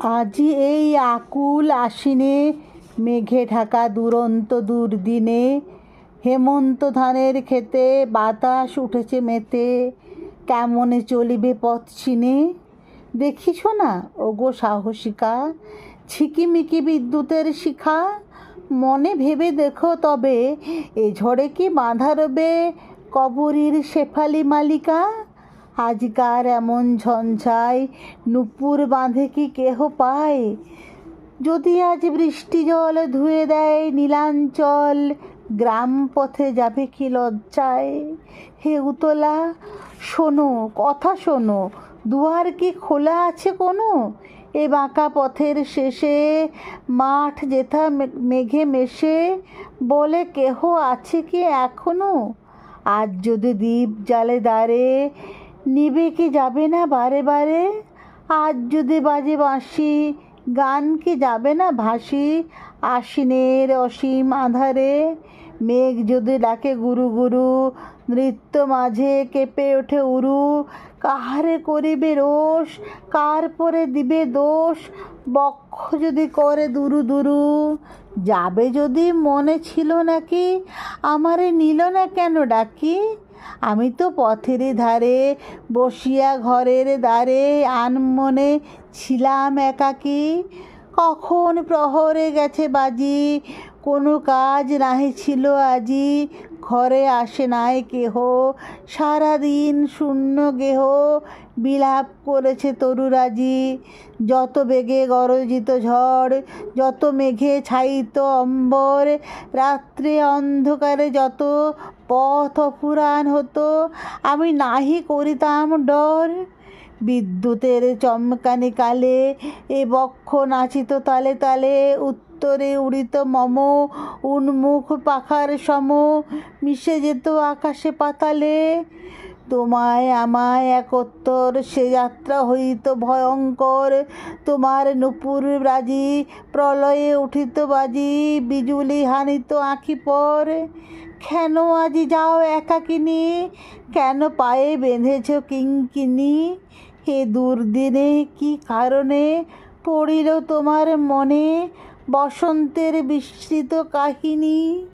আজি এই আকুল আশ্বিনে, মেঘে ঢাকা দুরন্ত দুর্দিনে, হেমন্ত ধানের ক্ষেতে বাতাস উঠেছে মেতে, কেমনে চলিবে পথ চিনে। দেখিছ না ওগো সাহসিকা, ঝিকিমিকি বিদ্যুতের শিখা, মনে ভেবে দেখো তবে এ ঝড়ে কি বাঁধা রবে কবরীর শেফালি মালিকা। আজকার এমন ঝঞ্ঝায় নুপুর বাঁধে কি কেহ পায়, যদি আজ বৃষ্টি জল ধুয়ে দেয় নীলাঞ্চল, গ্রাম পথে যাবে কি লজ্জায়। হে উতলা শোনো, কথা শোনো, দুয়ার কি খোলা আছে কোনো? এ বাঁকা পথের শেষে মাঠ যেথা মেঘে মেশে, বলে কেহ আছে কি এখনো? আজ যদি দ্বীপ জ্বালে দ্বারে, নিবে কি যাবে না বারে বারে? আজ যদি বাজে বাঁশি, গান কি যাবে না ভাসি আশ্বিনের অসীম আঁধারে? মেঘ যদি ডাকে গুরু গুরু, নৃত্য মাঝে কেঁপে ওঠে উরু, কাহারে করিবে রোষ, কার পরে দিবে দোষ? বক্ষ যদি করে দুরু দুরু, যাবে যদি মনে ছিল নাকি, আমারে নিল না কেন ডাকি? আমি তো পথের ধারে বসিয়া ঘরের দ্বারে আনমনে ছিলাম একাকী। কখন প্রহরে গেছে বাজি, কোনো কাজ নাহি ছিল আজি, ঘরে আসে নাই কেহ, সারাদিন শূন্য গেহ, বিলাপ করেছে তরুরাজি। যত বেগে গরজিত ঝড়, যত মেঘে ছাইত অম্বর, রাত্রে অন্ধকারে যত পথ অপুরাণ হতো, আমি নাহি করিতাম ডর। বিদ্যুতের চমকানি কালে এ বক্ষ নাচিত তালে তালে, উত্তরে উড়িত মম উন্মুখ পাখার সম, মিশে যেত আকাশে পাতালে। তোমায় আমায় একত্তর সে যাত্রা হইত ভয়ঙ্কর, তোমার নূপুর রাজি প্রলয়ে উঠিত বাজি, বিজুলি হানিত আঁখি পর। কেন আজি যাও একাকিনী, কেন পায়ে বেঁধেছ কিঙ্কিনি? হে দুর্দিনে কি কারণে পড়িল তোমার মনে বসন্তের বিস্মৃত কাহিনী?